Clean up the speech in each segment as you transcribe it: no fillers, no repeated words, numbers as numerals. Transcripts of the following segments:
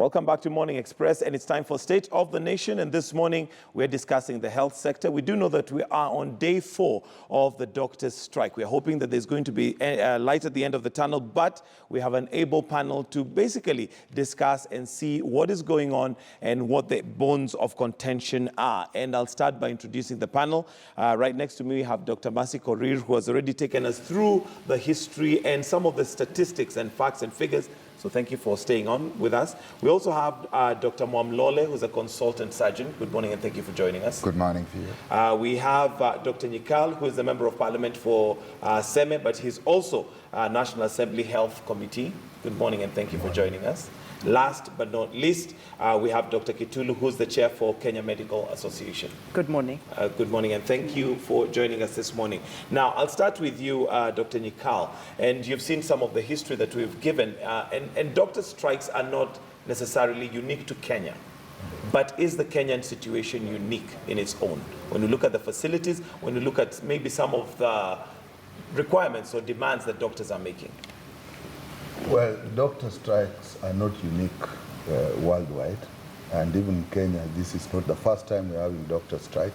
Welcome back to Morning Express, and it's time for State of the Nation. And this morning, we're discussing the health sector. We do know that we are on day 4 of the doctors' strike. We're hoping that there's going to be light at the end of the tunnel, but we have an able panel to basically discuss and see what is going on and what the bones of contention are. And I'll start by introducing the panel. Right next to me, we have Dr. Mercy Korir, who has already taken us through the history and some of the statistics and facts and figures. So thank you for staying on with us. We also have Dr. Mwamlole, who's a consultant surgeon. Good morning and thank you for joining us. Good morning to you. We have Dr. Nyikal, who is a member of parliament for SEME, but he's also National Assembly Health Committee. Good morning and thank you for joining us. Last but not least, we have Dr. Kitulu, who's the chair for Kenya Medical Association. Good morning. Good morning, and thank you for joining us this morning. Now, I'll start with you, Dr. Nyikal, and you've seen some of the history that we've given, and doctor strikes are not necessarily unique to Kenya. But is the Kenyan situation unique in its own? When you look at the facilities, when you look at maybe some of the requirements or demands that doctors are making? Well, doctor strikes are not unique worldwide, and even in Kenya, this is not the first time we're having doctor strike.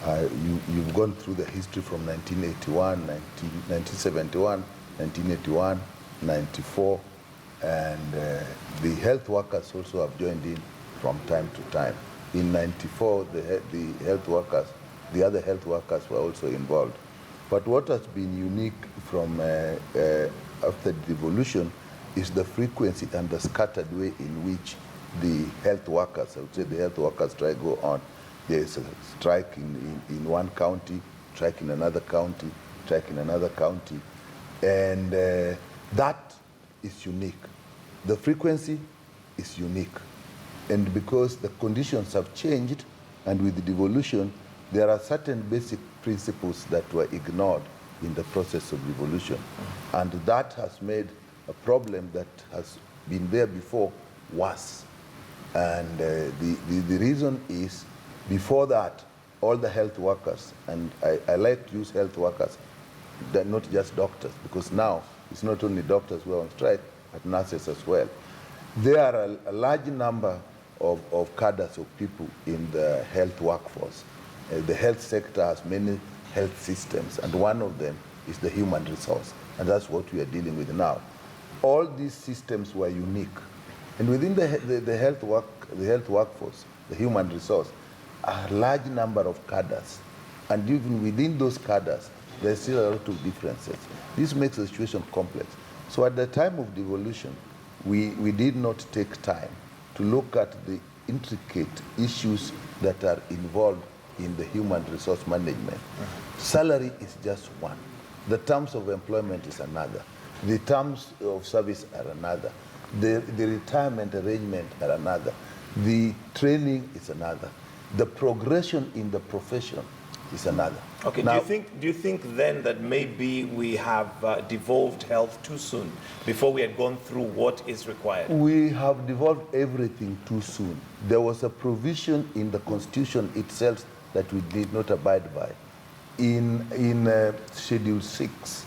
You've gone through the history from 1981, 1971, 1981, 94, and the health workers also have joined in from time to time. In 94, the health workers, the other health workers were also involved. But what has been unique from after the devolution is the frequency and the scattered way in which the health workers, I would say the health workers strike go on. There's a strike in one county, strike in another county, strike in another county, and that is unique. The frequency is unique, and because the conditions have changed, and with the devolution, there are certain basic principles that were ignored in the process of devolution. And that has made a problem that has been there before worse. And the reason is, before that, all the health workers, and I like to use health workers, they're not just doctors, because now it's not only doctors who are on strike, but nurses as well. There are a large number of cadres of people in the health workforce. The health sector has many health systems, and one of them is the human resource, and that's what we are dealing with now. All these systems were unique, and within the health workforce, the human resource, a large number of cadres, and even within those cadres, there's still a lot of differences. This makes the situation complex. So at the time of devolution, we did not take time to look at the intricate issues that are involved in the human resource management. Salary is just one. The terms of employment is another. The terms of service are another. The retirement arrangement are another. The training is another. The progression in the profession is another. Okay, now, do you think then that maybe we have devolved health too soon, before we had gone through what is required? We have devolved everything too soon. There was a provision in the Constitution itself that we did not abide by. In Schedule 6,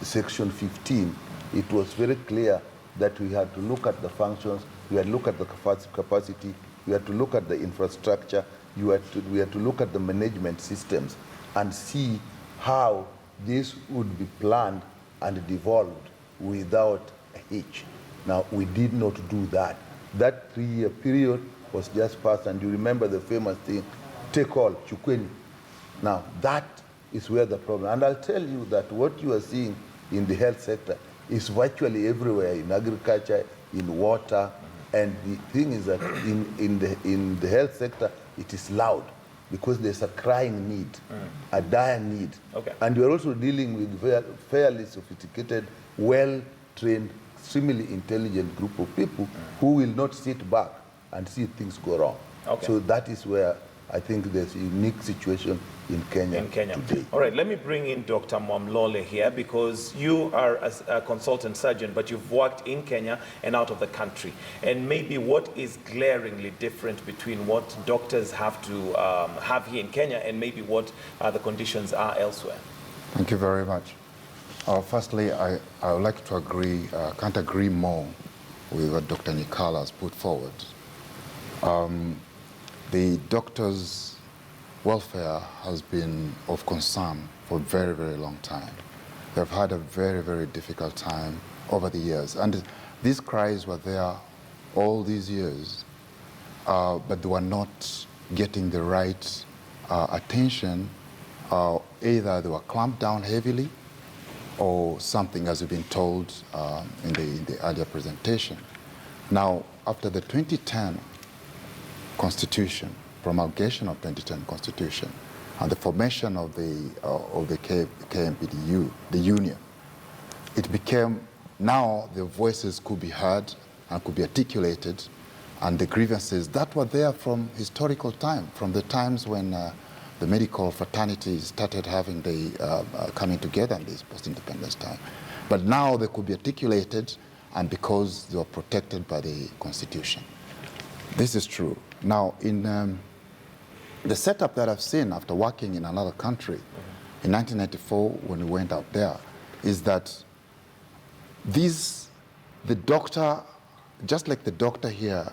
Section 15, it was very clear that we had to look at the functions, we had to look at the capacity, we had to look at the infrastructure, we had to look at the management systems and see how this would be planned and devolved without a hitch. Now, we did not do that. That 3-year period was just passed, and you remember the famous thing, take all, chukweni. Now, that is where the problem, and I'll tell you that what you are seeing in the health sector is virtually everywhere, in agriculture, in water, and the thing is that in the health sector, it is loud, because there's a crying need, a dire need. Okay. And you're also dealing with fairly sophisticated, well-trained, extremely intelligent group of people who will not sit back and see things go wrong. Okay. So that is where I think there's a unique situation in Kenya today. All right, let me bring in Dr. Mwamlole here, because you are a consultant surgeon, but you've worked in Kenya and out of the country. And maybe what is glaringly different between what doctors have to have here in Kenya and maybe what the conditions are elsewhere? Thank you very much. Firstly, I would like to agree, can't agree more with what Dr. Nikala has put forward. The doctors' welfare has been of concern for a very, very long time. They've had a very, very difficult time over the years. And these cries were there all these years, but they were not getting the right attention. Either they were clamped down heavily or something, as we've been told in the earlier presentation. Now, after the 2010 Constitution, promulgation of 2010 Constitution, and the formation of the KMPDU, the union, it became, now the voices could be heard and could be articulated, and the grievances that were there from historical time, from the times when the medical fraternity started having the coming together in this post-independence time. But now they could be articulated, and because they were protected by the Constitution. This is true. Now, in the setup that I've seen after working in another country, in 1994, when we went out there, is that the doctor, just like the doctor here,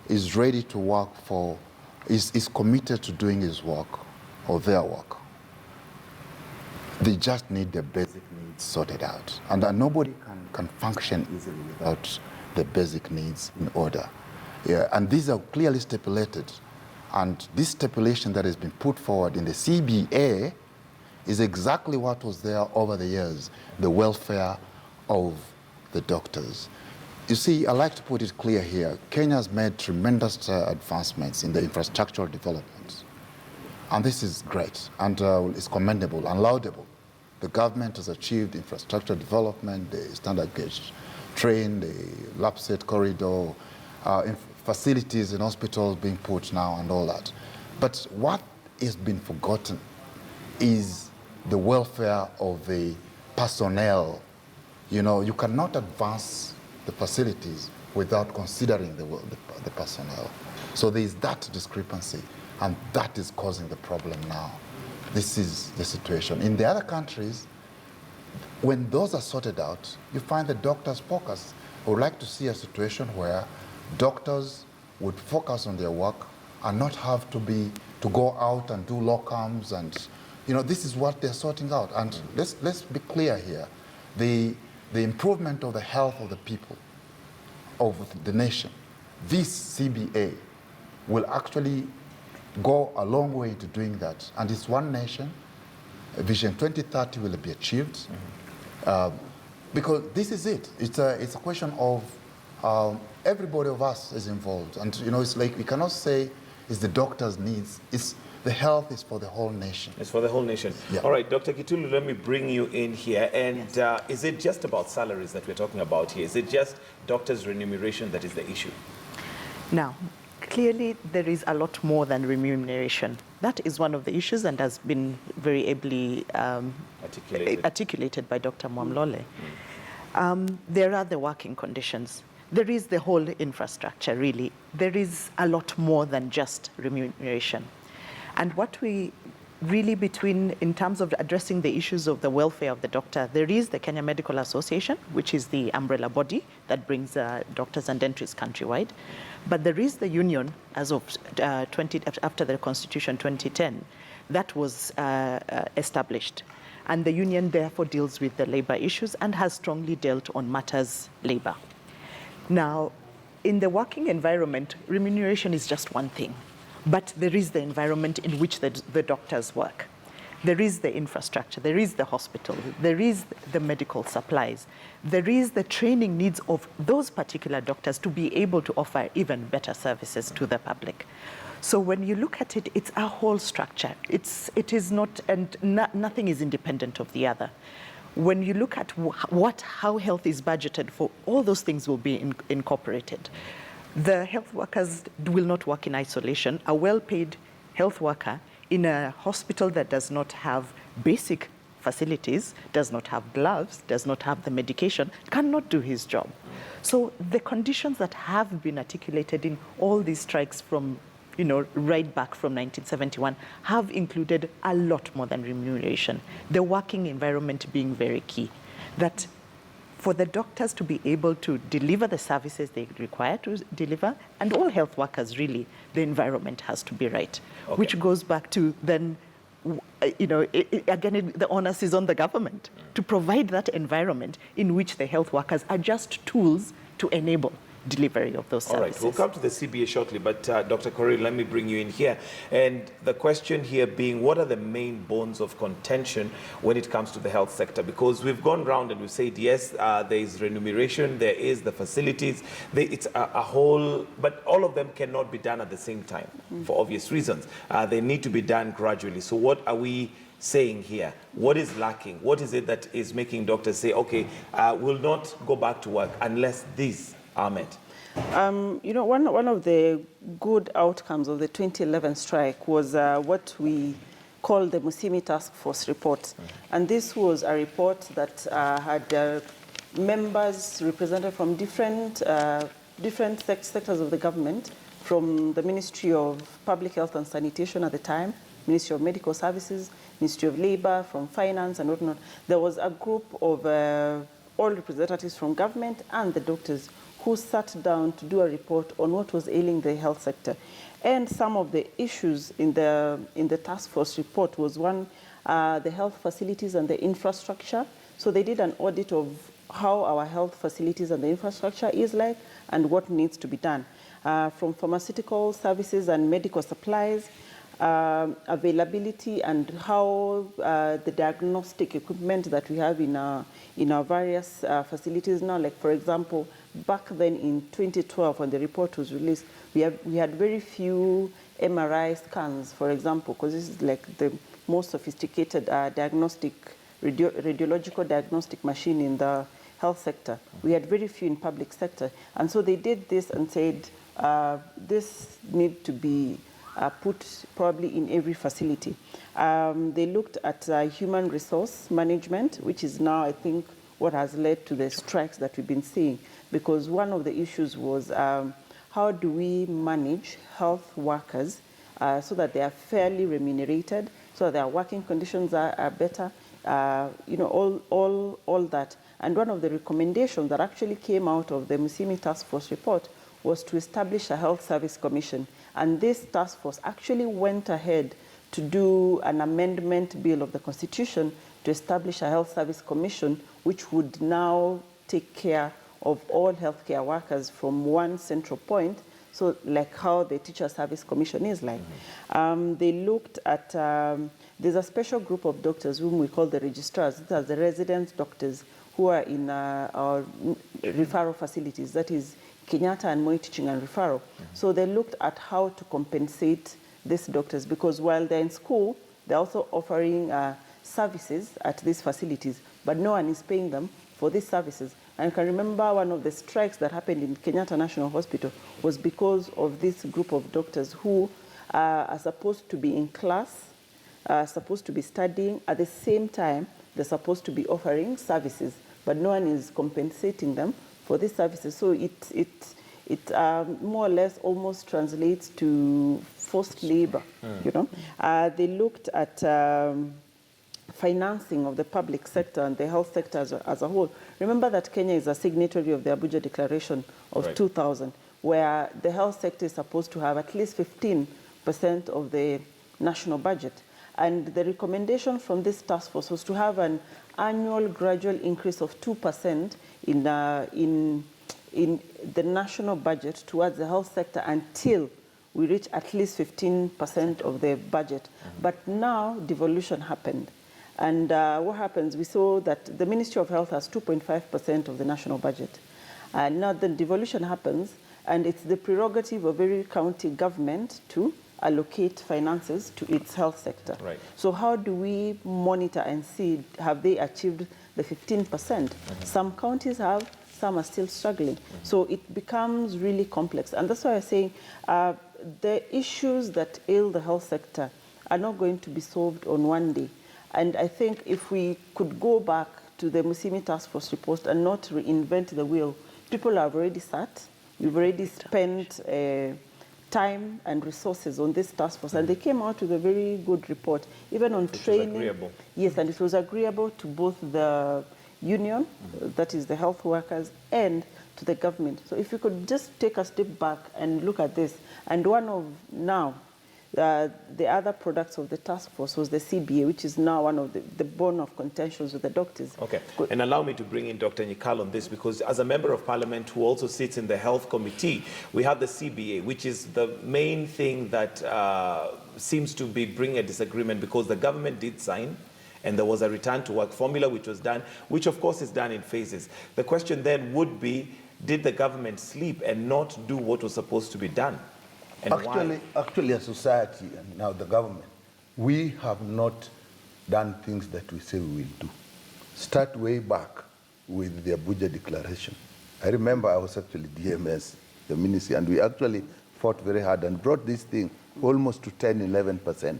is ready to work for, is committed to doing his work or their work. They just need their basic needs sorted out. And nobody can function easily without the basic needs in order. Yeah, and these are clearly stipulated. And this stipulation that has been put forward in the CBA is exactly what was there over the years, the welfare of the doctors. You see, I like to put it clear here. Kenya has made tremendous advancements in the infrastructural developments. And this is great, and it's commendable and laudable. The government has achieved infrastructure development, the standard gauge train, the Lapset corridor, facilities in hospitals being put now and all that. But what is been forgotten is the welfare of the personnel. You know, you cannot advance the facilities without considering the personnel. So there is that discrepancy, and that is causing the problem now. This is the situation. In the other countries, when those are sorted out, you find the doctors focus. I would like to see a situation where doctors would focus on their work and not have to go out and do locums, and this is what they're sorting out. And let's be clear here. The improvement of the health of the people, of the nation, this CBA will actually go a long way to doing that. And it's one nation. Vision 2030 will be achieved. Because this is it. It's a question of everybody of us is involved. And it's like we cannot say it's the doctor's needs. It's the health is for the whole nation. It's for the whole nation. Yeah. All right, Dr. Kitulu, let me bring you in here. And is it just about salaries that we're talking about here? Is it just doctors' remuneration that is the issue? Now, clearly there is a lot more than remuneration. That is one of the issues and has been very ably articulated by Dr. Mwamlole. There are the working conditions. There is the whole infrastructure, really. There is a lot more than just remuneration. And what we really in terms of addressing the issues of the welfare of the doctor, there is the Kenya Medical Association, which is the umbrella body that brings doctors and dentists countrywide. But there is the union as of after the Constitution 2010 that was established. And the union therefore deals with the labor issues and has strongly dealt on matters labor. Now, in the working environment, remuneration is just one thing. But there is the environment in which the doctors work. There is the infrastructure, there is the hospital, there is the medical supplies, there is the training needs of those particular doctors to be able to offer even better services to the public. So when you look at it, it's a whole structure. It is not, and nothing is independent of the other. When you look at how health is budgeted for, all those things will be incorporated. The health workers will not work in isolation. A well-paid health worker in a hospital that does not have basic facilities, does not have gloves, does not have the medication, cannot do his job. So the conditions that have been articulated in all these strikes from, right back from 1971 have included a lot more than remuneration. The working environment being very key. That for the doctors to be able to deliver the services they require to deliver, and all health workers, really, the environment has to be right. Okay. Which goes back to then, again, the onus is on the government to provide that environment in which the health workers are just tools to enable delivery of those services. All right, we'll come to the CBA shortly, but Dr. Corey, let me bring you in here. And the question here being, what are the main bones of contention when it comes to the health sector? Because we've gone round and we've said, yes, there is remuneration, there is the facilities, it's a whole, but all of them cannot be done at the same time for obvious reasons. They need to be done gradually. So what are we saying here? What is lacking? What is it that is making doctors say, okay, we'll not go back to work unless these are met? One of the good outcomes of the 2011 strike was what we call the Musimi Task Force report. And this was a report that had members represented from different sectors of the government, from the Ministry of Public Health and Sanitation at the time, Ministry of Medical Services, Ministry of Labor, from Finance and whatnot. There was a group of all representatives from government and the doctors who sat down to do a report on what was ailing the health sector. And some of the issues in the task force report was one, the health facilities and the infrastructure. So they did an audit of how our health facilities and the infrastructure is like and what needs to be done. From pharmaceutical services and medical supplies, availability and how the diagnostic equipment that we have in our various facilities now, like for example, back then in 2012 when the report was released, we had very few MRI scans, for example, because this is like the most sophisticated radiological diagnostic machine in the health sector. We had very few in public sector. And so they did this and said, this need to be put probably in every facility. They looked at human resource management, which is now, I think, what has led to the strikes that we've been seeing. Because one of the issues was how do we manage health workers so that they are fairly remunerated, so that their working conditions are better, all that. And one of the recommendations that actually came out of the Musimi Task Force report was to establish a health service commission. And this task force actually went ahead to do an amendment bill of the Constitution to establish a health service commission, which would now take care of all healthcare workers from one central point, so like how the Teacher Service Commission is like. They looked at, there's a special group of doctors whom we call the registrars. These are the resident doctors who are in our referral facilities, that is Kenyatta and Moi Teaching and Referral. So they looked at how to compensate these doctors, because while they're in school, they're also offering services at these facilities, but no one is paying them for these services. And I can remember one of the strikes that happened in Kenyatta National Hospital was because of this group of doctors who are supposed to be in class, supposed to be studying. At the same time, they're supposed to be offering services, but no one is compensating them for these services. So it more or less almost translates to forced labor, They looked at financing of the public sector and the health sector as a whole. Remember that Kenya is a signatory of the Abuja Declaration of 2000, where the health sector is supposed to have at least 15% of the national budget. And the recommendation from this task force was to have an annual gradual increase of 2% in the national budget towards the health sector until we reach at least 15% of the budget. But now devolution happened. And what happens, we saw that the Ministry of Health has 2.5% of the national budget. Now the devolution happens, and it's the prerogative of every county government to allocate finances to its health sector. Right. So how do we monitor and see, have they achieved the 15%? Some counties have, some are still struggling. So it becomes really complex. And that's why I'm saying the issues that ail the health sector are not going to be solved on one day. And I think if we could go back to the Musimi Task Force report and not reinvent the wheel, people have already sat, we've already spent time and resources on this task force, and they came out with a very good report, even on training. Agreeable. Yes, and it was agreeable to both the union, that is the health workers, and to the government. So if you could just take a step back and look at this. And one of now, the other products of the task force was the CBA, which is now one of the bone of contentions with the doctors. Okay, and allow me to bring in Dr. Nyikal on this, because as a member of parliament who also sits in the health committee, we have the CBA, which is the main thing that seems to be bringing a disagreement, because the government did sign, and there was a return to work formula which was done, which of course is done in phases. The question then would be, did the government sleep and not do what was supposed to be done? And Actually, as society and now the government, we have not done things that we say we will do. Start way back with the Abuja Declaration. I remember I was actually DMS, the ministry, and we actually fought very hard and brought this thing almost to 10, 11%.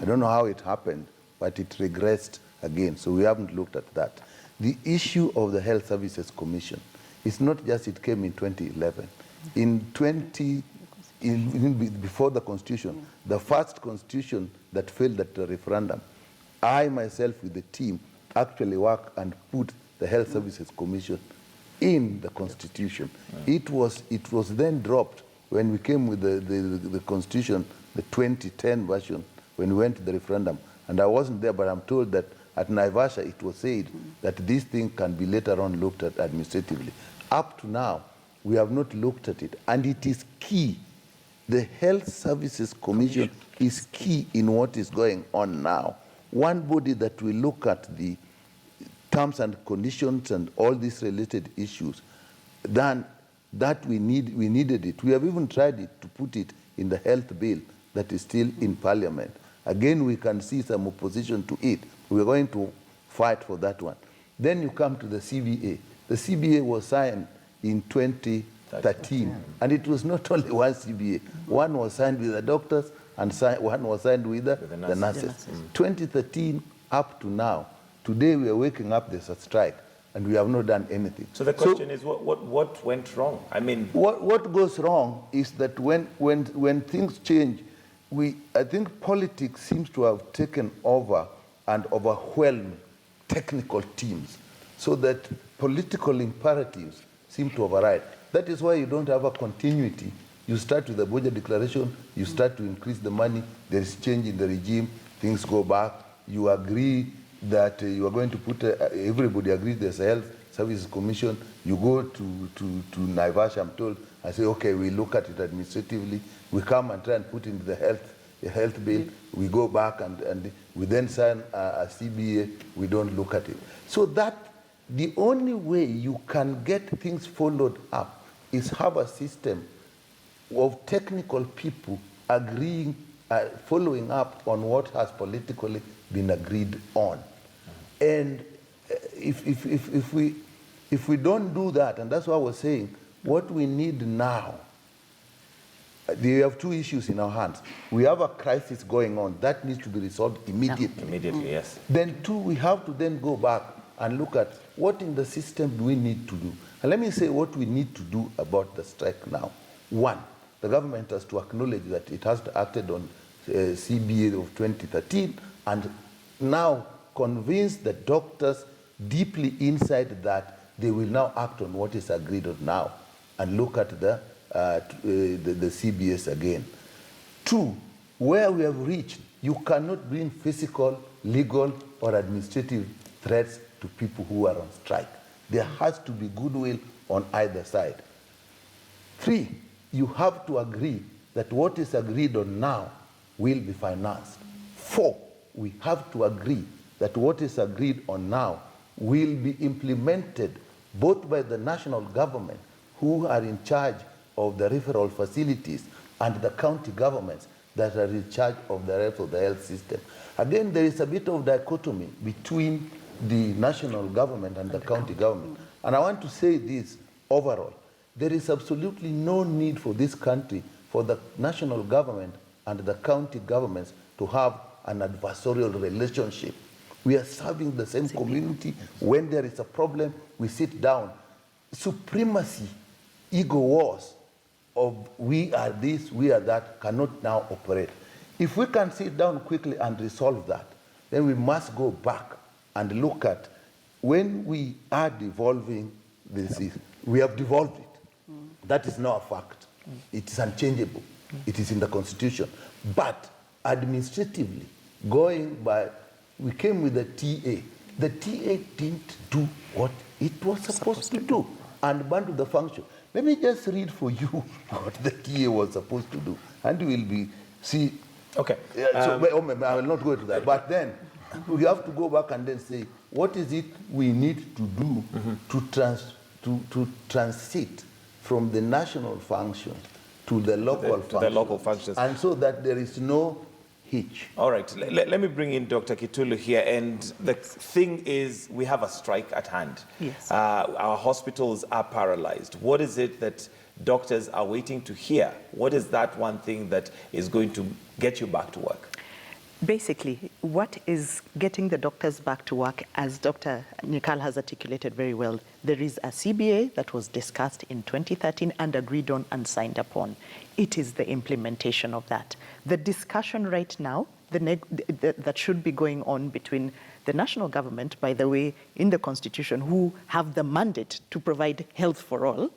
I don't know how it happened, but it regressed again, so we haven't looked at that. The issue of the Health Services Commission is not just it came in 2011. Before the Constitution, the first Constitution that failed at the referendum, I myself with the team actually worked and put the Health Services Commission in the Constitution. It was then dropped when we came with the Constitution, the 2010 version, when we went to the referendum. And I wasn't there, but I'm told that at Naivasha it was said that this thing can be later on looked at administratively. Up to now, we have not looked at it, and it is key. The Health Services Commission is key in what is going on now. One body that will look at the terms and conditions and all these related issues, then that we needed it. We have even tried it to put it in the health bill that is still in Parliament. Again, we can see some opposition to it. We're going to fight for that one. Then you come to the CBA. The CBA was signed in 2013, and it was not only one CBA. One was signed with the doctors, and one was signed with the nurses. 2013 up to now. Today we are waking up, there's a strike, and we have not done anything. So the question is, what went wrong? I mean, what goes wrong is that when things change, I think politics seems to have taken over and overwhelmed technical teams, so that political imperatives seem to override. That is why you don't have a continuity. You start with the budget declaration, you start to increase the money, there is change in the regime, things go back, you agree that you are going to put, everybody agrees there's a Health Services Commission, you go to Naivasha, I'm told, I say, okay, we look at it administratively, we come and try and put in the health bill, we go back and we then sign a CBA, we don't look at it. So that, the only way you can get things followed up is have a system of technical people agreeing, following up on what has politically been agreed on. And if we don't do that, and that's what I was saying, what we need now, we have two issues in our hands. We have a crisis going on that needs to be resolved immediately. Immediately, yes. Then two, we have to then go back and look at what in the system do we need to do. And let me say what we need to do about the strike now. One, the government has to acknowledge that it has acted on CBA of 2013 and now convince the doctors deeply inside that they will now act on what is agreed on now and look at the CBS again. Two, where we have reached, you cannot bring physical, legal, or administrative threats to people who are on strike. There has to be goodwill on either side. Three, you have to agree that what is agreed on now will be financed. Four, we have to agree that what is agreed on now will be implemented both by the national government, who are in charge of the referral facilities, and the county governments that are in charge of the rest of the health system. Again, there is a bit of dichotomy between the national government and the county government. And I want to say this overall. There is absolutely no need for this country, for the national government and the county governments to have an adversarial relationship. We are serving the same community. When there is a problem, we sit down. Supremacy, ego wars of we are this, we are that, cannot now operate. If we can sit down quickly and resolve that, then we must go back and look at when we are devolving this, we have devolved it. That is now a fact. It is unchangeable. It is in the Constitution. But administratively, going by, we came with the TA. The TA didn't do what it was supposed to do and bundle the function. Let me just read for you what the TA was supposed to do, and we will be see. Okay. I will not go to that. But then we have to go back and then say, what is it we need to do to transit from the national function to the local functions, and so that there is no hitch. All right, let me bring in Dr. Kitulu here. And the thing is, we have a strike at hand. Yes. Our hospitals are paralyzed. What is it that doctors are waiting to hear? What is that one thing that is going to get you back to work? Basically, what is getting the doctors back to work, as Dr. Nikal has articulated very well, there is a CBA that was discussed in 2013 and agreed on and signed upon. It is the implementation of that. The discussion right now that should be going on between the national government, by the way, in the Constitution, who have the mandate to provide health for all,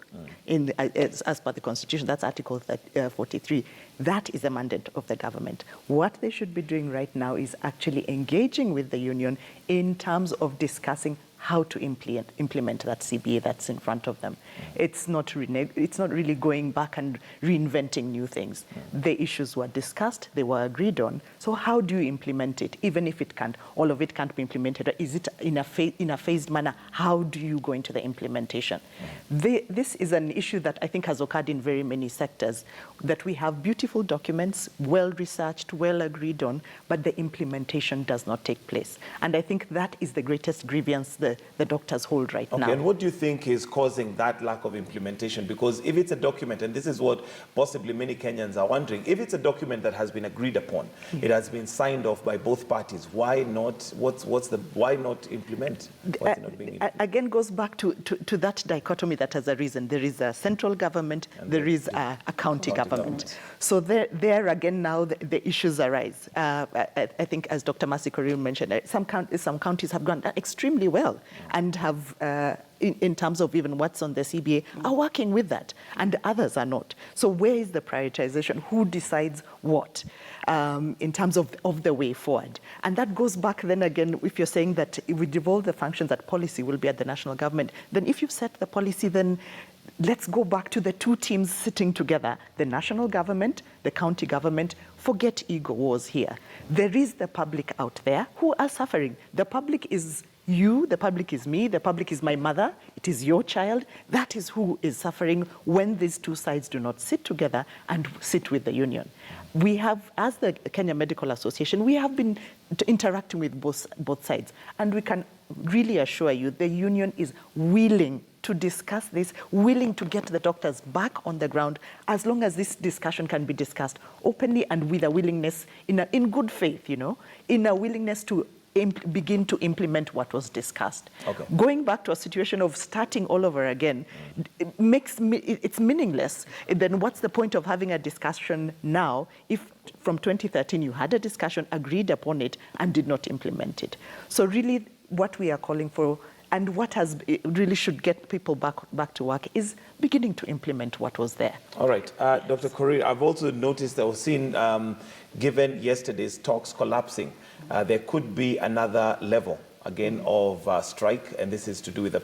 as per the Constitution, that's Article 43. That is the mandate of the government. What they should be doing right now is actually engaging with the union in terms of discussing how to implement that CBA that's in front of them. It's not really going back and reinventing new things. The issues were discussed, they were agreed on. So how do you implement it? Even if all of it can't be implemented, is it in a phased manner? How do you go into the implementation? This is an issue that I think has occurred in very many sectors, that we have beautiful documents, well researched, well agreed on, but the implementation does not take place. And I think that is the greatest grievance the doctors hold right now. And what do you think is causing that lack of implementation? Because if it's a document, and this is what possibly many Kenyans are wondering, if it's a document that has been agreed upon, it has been signed off by both parties, why not? Why not implement? Why is it not being implemented? Again, goes back to that dichotomy that has arisen. There is a central government, and there is a county government. So there again now the issues arise. I think, as Dr. Mercy Korir mentioned, some counties have gone extremely well and have, in terms of even what's on the CBA, are working with that, and others are not. So where is the prioritization? Who decides what in terms of the way forward? And that goes back then again, if you're saying that if we devolve the functions, that policy will be at the national government, then if you set the policy, then let's go back to the two teams sitting together, the national government, the county government. Forget ego wars here. There is the public out there who are suffering. The public is you, the public is me, the public is my mother, it is your child. That is who is suffering when these two sides do not sit together and sit with the union. We have, as the Kenya Medical Association, we have been interacting with both sides, and we can really assure you the union is willing to discuss this, willing to get the doctors back on the ground, as long as this discussion can be discussed openly and with a willingness, in good faith, in a willingness to begin to implement what was discussed. Okay. Going back to a situation of starting all over again, it's meaningless. Then what's the point of having a discussion now if from 2013 you had a discussion, agreed upon it, and did not implement it? So really what we are calling for, and what really should get people back to work, is beginning to implement what was there. All right. Dr. Korir, I've also noticed that we've seen, given yesterday's talks collapsing, there could be another level, again, of strike, and this is to do with the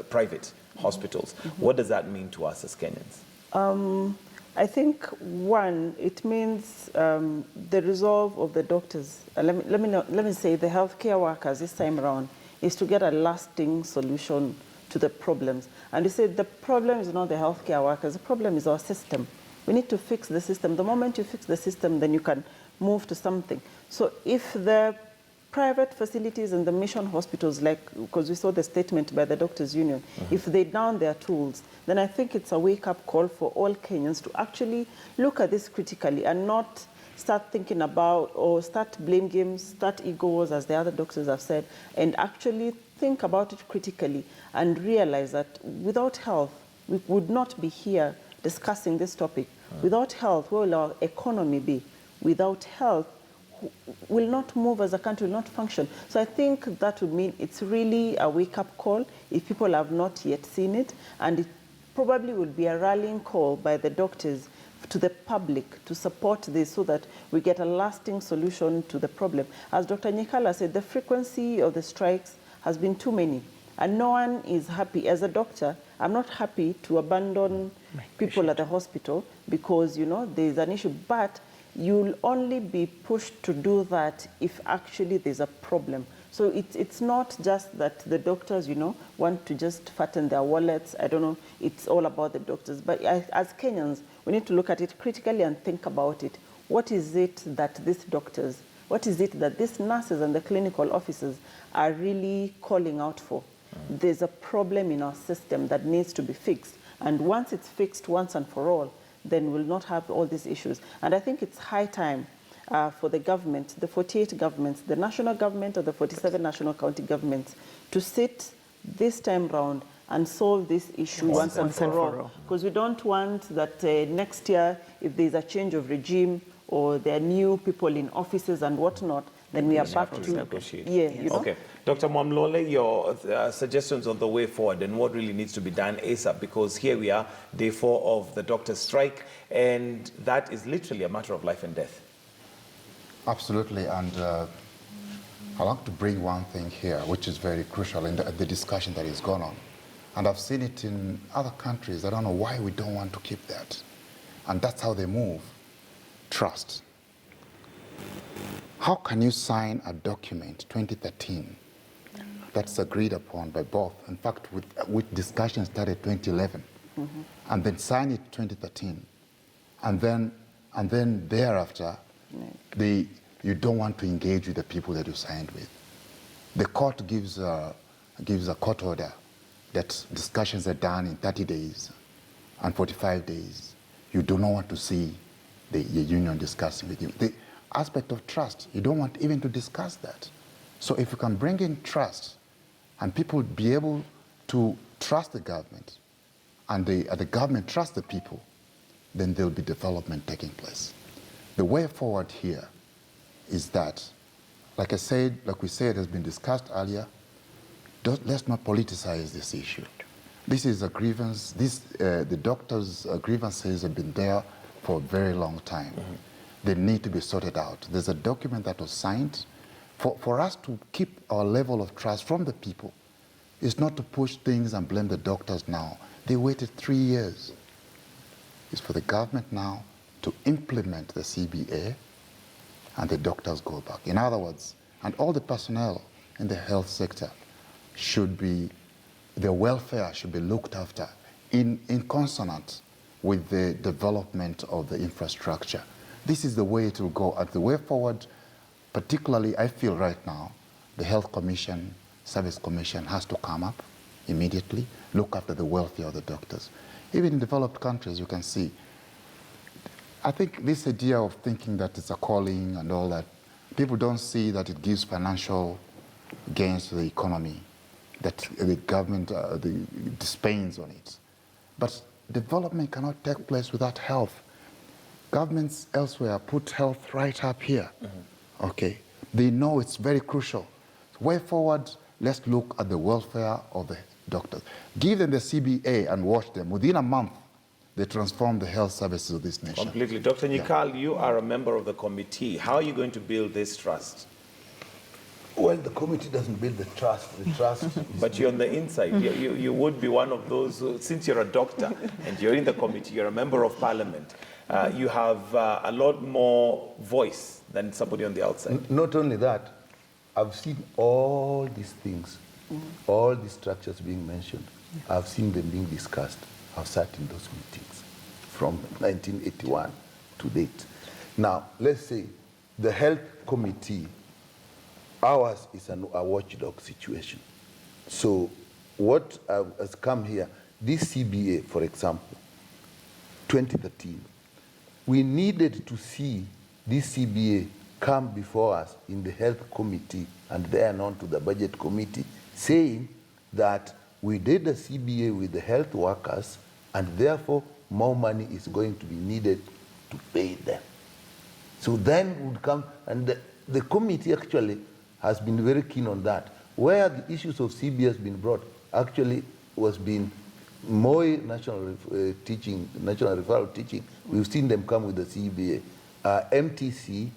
private hospitals. What does that mean to us as Kenyans? I think, one, it means the resolve of the doctors, let me say the healthcare workers this time around, is to get a lasting solution to the problems. And you said the problem is not the healthcare workers, the problem is our system. We need to fix the system. The moment you fix the system, then you can move to something. So if the private facilities and the mission hospitals, because we saw the statement by the Doctors Union, if they down their tools, then I think it's a wake-up call for all Kenyans to actually look at this critically and not start thinking about or start blame games, start egos, as the other doctors have said, and actually think about it critically and realize that without health, we would not be here discussing this topic. Without health, where will our economy be? Without health, will not move as a country, will not function. So I think that would mean it's really a wake-up call if people have not yet seen it, and it probably will be a rallying call by the doctors to the public to support this so that we get a lasting solution to the problem. As Dr. Nyikala said, the frequency of the strikes has been too many, and no one is happy. As a doctor, I'm not happy to abandon people at the hospital because, you know, there's an issue, but you'll only be pushed to do that if actually there's a problem. So it's not just that the doctors, you know, want to just fatten their wallets. I don't know, it's all about the doctors. But as Kenyans, we need to look at it critically and think about it. What is it that these doctors, what is it that these nurses and the clinical officers are really calling out for? There's a problem in our system that needs to be fixed. And once it's fixed once and for all, then we'll not have all these issues. And I think it's high time for the government, the 48 governments, the national government or the 47 national county governments, to sit this time round and solve this issue once and for all. Because we don't want that next year, if there's a change of regime or there are new people in offices and whatnot, then we are back to negotiate. Yeah, you know? Okay. Dr. Mwamlole, your suggestions on the way forward and what really needs to be done ASAP, because here we are, day 4 of the doctor's strike, and that is literally a matter of life and death. Absolutely, and I like to bring one thing here, which is very crucial in the discussion that is going on. And I've seen it in other countries. I don't know why we don't want to keep that. And that's how they move. Trust. How can you sign a document, 2013, that's agreed upon by both? In fact, with discussion started 2011, and then sign it 2013, and then thereafter, you don't want to engage with the people that you signed with. The court gives a court order that discussions are done in 30 days and 45 days. You do not want to see the union discussing with you. The aspect of trust, you don't want even to discuss that. So if you can bring in trust and people be able to trust the government and the government trust the people, then there will be development taking place. The way forward here is that, like we said, has been discussed earlier, let's not politicize this issue. This is a grievance. The doctors' grievances have been there for a very long time. They need to be sorted out. There's a document that was signed. For us to keep our level of trust from the people, is not to push things and blame the doctors now. They waited 3 years. It's for the government now to implement the CBA and the doctors go back. In other words, and all the personnel in the health sector their welfare should be looked after in consonance with the development of the infrastructure. This is the way it will go. And the way forward, particularly I feel right now, the Health Commission, Service Commission has to come up immediately, look after the welfare of the doctors. Even in developed countries, you can see, I think this idea of thinking that it's a calling and all that, people don't see that it gives financial gains to the economy, that the government spends on it. But development cannot take place without health. Governments elsewhere put health right up here. Okay, they know it's very crucial. Way forward, let's look at the welfare of the doctors. Give them the CBA and watch them. Within a month, they transform the health services of this nation. Completely. Dr. Nyikal, you are a member of the committee. How are you going to build this trust? Well, the committee doesn't build the trust. The trust is But you're on the inside. You would be one of those who, since you're a doctor and you're in the committee, you're a member of parliament, you have a lot more voice than somebody on the outside. Not only that, I've seen all these things, all these structures being mentioned. I've seen them being discussed. I've sat in those meetings from 1981 to date. Now, let's say the health committee, ours is a watchdog situation. So what has come here, this CBA, for example, 2013, we needed to see this CBA come before us in the health committee and then on to the budget committee, saying that we did a CBA with the health workers and therefore more money is going to be needed to pay them. So then would come, and the committee actually has been very keen on that. Where the issues of CBA has been brought, actually was being Moi national referral teaching. We've seen them come with the CBA. MTC,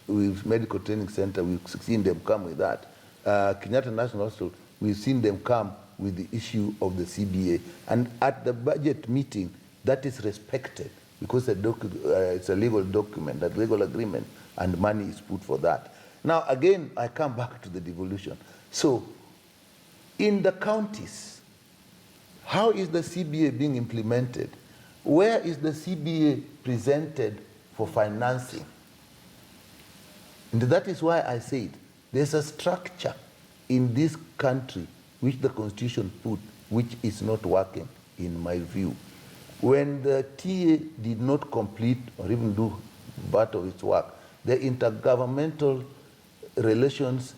with Medical Training Center, we've seen them come with that. Kenyatta National Hospital, we've seen them come with the issue of the CBA. And at the budget meeting, that is respected because it's a legal document, a legal agreement, and money is put for that. Now, again, I come back to the devolution. So, in the counties, how is the CBA being implemented? Where is the CBA presented for financing? And that is why I said there's a structure in this country which the Constitution put, which is not working, in my view. When the TA did not complete or even do part of its work, the Intergovernmental Relations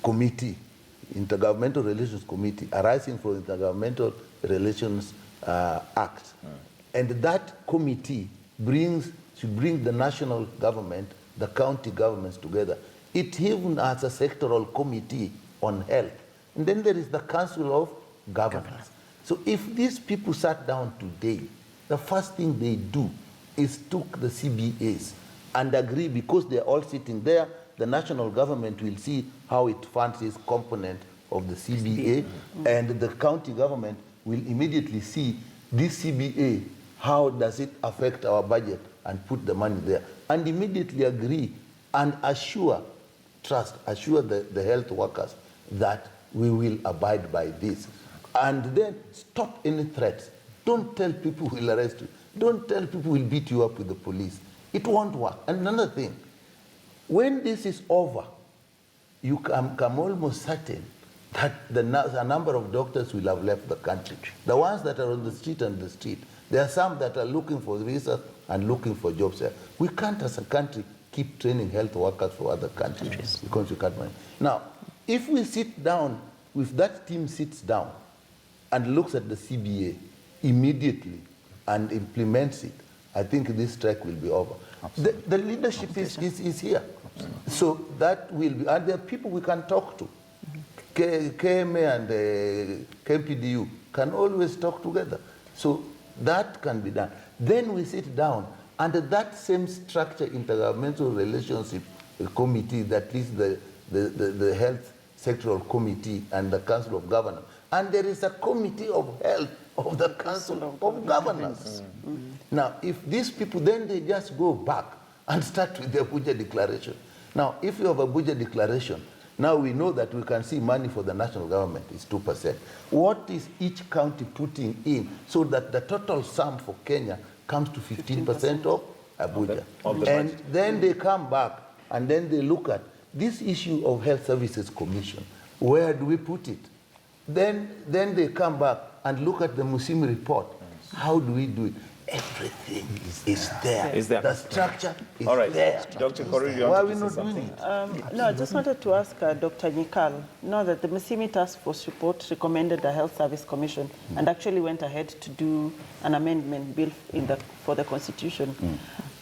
Committee, arising from the Intergovernmental Relations Act, and that committee should bring the national government, the county governments together. It even has a sectoral committee on health. And then there is the Council of Governors. So if these people sat down today, the first thing they do is took the CBAs and agree, because they're all sitting there, the national government will see how it funds its component of the CBA, and the county government will immediately see this CBA, how does it affect our budget, and put the money there, and immediately agree and assure the health workers that we will abide by this. And then stop any threats. Don't tell people we'll arrest you. Don't tell people we'll beat you up with the police. It won't work. And another thing, when this is over, you come almost certain that a number of doctors will have left the country. The ones that are on the street, there are some that are looking for visas and looking for jobs there. We can't, as a country, keep training health workers for other countries because we can't manage. Now, if we sit down, if that team sits down and looks at the CBA immediately and implements it, I think this strike will be over. The leadership is here. So that will be, and there are people we can talk to. KMA and KMPDU can always talk together. So that can be done. Then we sit down under that same structure, intergovernmental relationship committee, that is the health sectoral committee and the Council of Governors. And there is a committee of health of the Council of Governors. Now, if these people, then they just go back and start with their budget declaration. Now, if you have a budget declaration, now we know that we can see money for the national government is 2%. What is each county putting in so that the total sum for Kenya comes to 15% of Abuja? And then they come back and then they look at this issue of Health Services Commission. Where do we put it? Then they come back and look at the Musimi report. How do we do it? Everything is there. The structure is there. Dr. Korir, why are we not doing it? No, I just wanted to ask Dr. Nyikal, now that the Musimi Task Force report recommended the Health Service Commission and actually went ahead to do an amendment bill for the Constitution,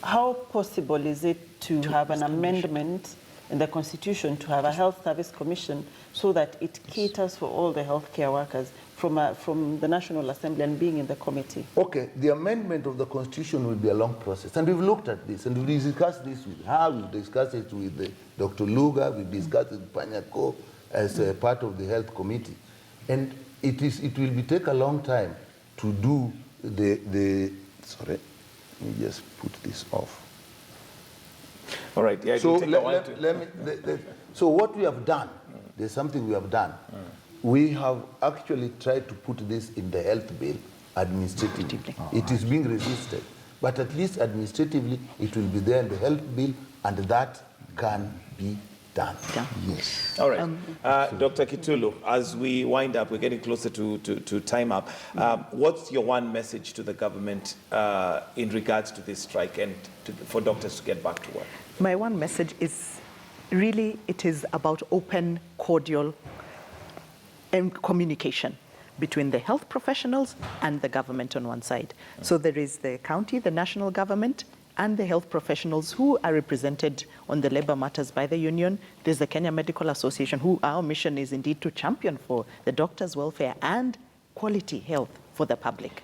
how possible is it to have an amendment in the Constitution to have a Health Service Commission so that it caters for all the healthcare workers from the National Assembly and being in the committee? Okay, the amendment of the Constitution will be a long process. And we've looked at this, and we've discussed this with her, we've discussed it with Dr. Luga, we've discussed it with Panyako as a part of the Health Committee. And it will take a long time to do sorry, let me just put this off. All right, yeah, so so what we have done, there's something we have done. We have actually tried to put this in the health bill administratively. It is being resisted, but at least administratively, it will be there in the health bill, and that can be done. Yes. All right. Dr. Kitulu, as we wind up, we're getting closer to time up. What's your one message to the government in regards to this strike and for doctors to get back to work? My one message is really it is about open, cordial communication between the health professionals and the government on one side. So there is the county, the national government, and the health professionals who are represented on the labor matters by the union. There's the Kenya Medical Association, who our mission is indeed to champion for the doctors' welfare and quality health for the public.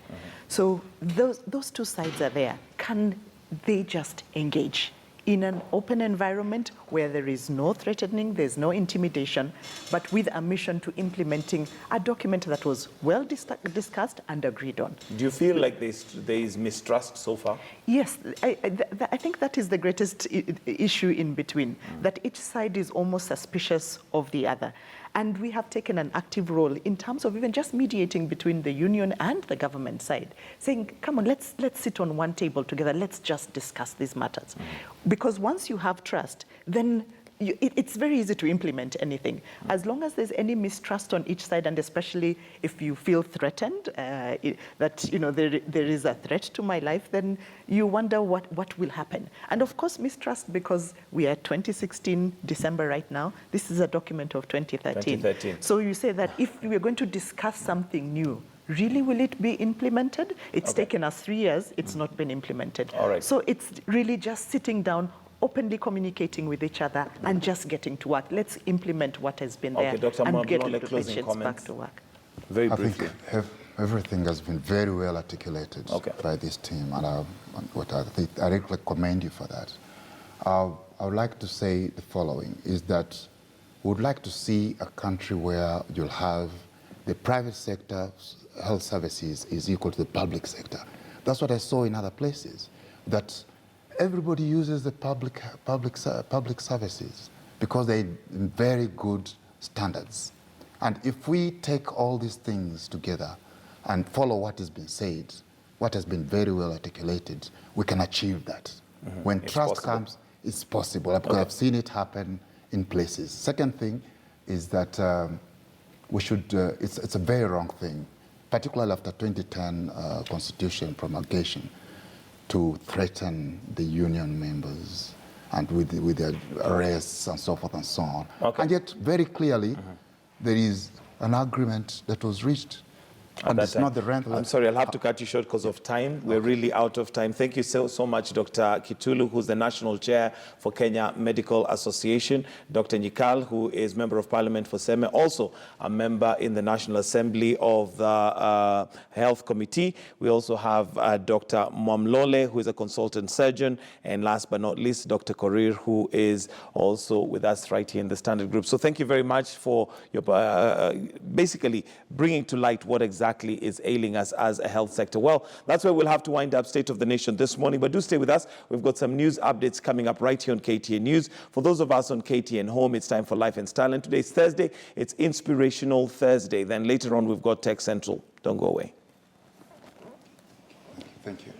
So those two sides are there. Can they just engage in an open environment where there is no threatening, there's no intimidation, but with a mission to implementing a document that was well discussed and agreed on? Do you feel like there is mistrust so far? Yes, I think that is the greatest issue in between, that each side is almost suspicious of the other. And we have taken an active role in terms of even just mediating between the union and the government side, saying, come on, let's sit on one table together, let's just discuss these matters. Because once you have trust, then it's very easy to implement anything. As long as there's any mistrust on each side, and especially if you feel threatened, that there is a threat to my life, then you wonder what will happen. And of course, mistrust, because we are 2016 December right now. This is a document of 2013. So you say that if we are going to discuss something new, really will it be implemented? It's taken us 3 years, it's not been implemented. All right. So it's really just sitting down, openly communicating with each other and just getting to work. Let's implement what has been there Dr. and get Mamlole, the closing patients comments. back to work. Very I briefly. think everything has been very well articulated by this team, and I really commend you for that. I would like to say the following, is that we would like to see a country where you'll have the private sector health services is equal to the public sector. That's what I saw in other places, that everybody uses the public services because they're in very good standards. And if we take all these things together and follow what has been said, what has been very well articulated, we can achieve that. When trust comes, it's possible, because I've seen it happen in places. Second thing is that we should, it's a very wrong thing, particularly after 2010 Constitution promulgation, to threaten the union members and with their arrests and so forth and so on. And yet, very clearly, there is an agreement that was reached. And it's not the rent. I'm sorry, I'll have to cut you short because of time. We're really out of time. Thank you so much, Dr. Kitulu, who's the National Chair for Kenya Medical Association, Dr. Nyikal, who is Member of Parliament for Seme, also a member in the National Assembly of the Health Committee. We also have Dr. Mamlole, who is a consultant surgeon, and last but not least, Dr. Korir, who is also with us right here in the Standard Group. So thank you very much for your basically bringing to light what exactly is ailing us as a health sector. Well, that's where we'll have to wind up State of the Nation this morning, but do stay with us. We've got some news updates coming up right here on KTN News. For those of us on KTN Home, it's time for Life and Style, and today's Thursday. It's Inspirational Thursday. Then later on, we've got Tech Central. Don't go away. Thank you.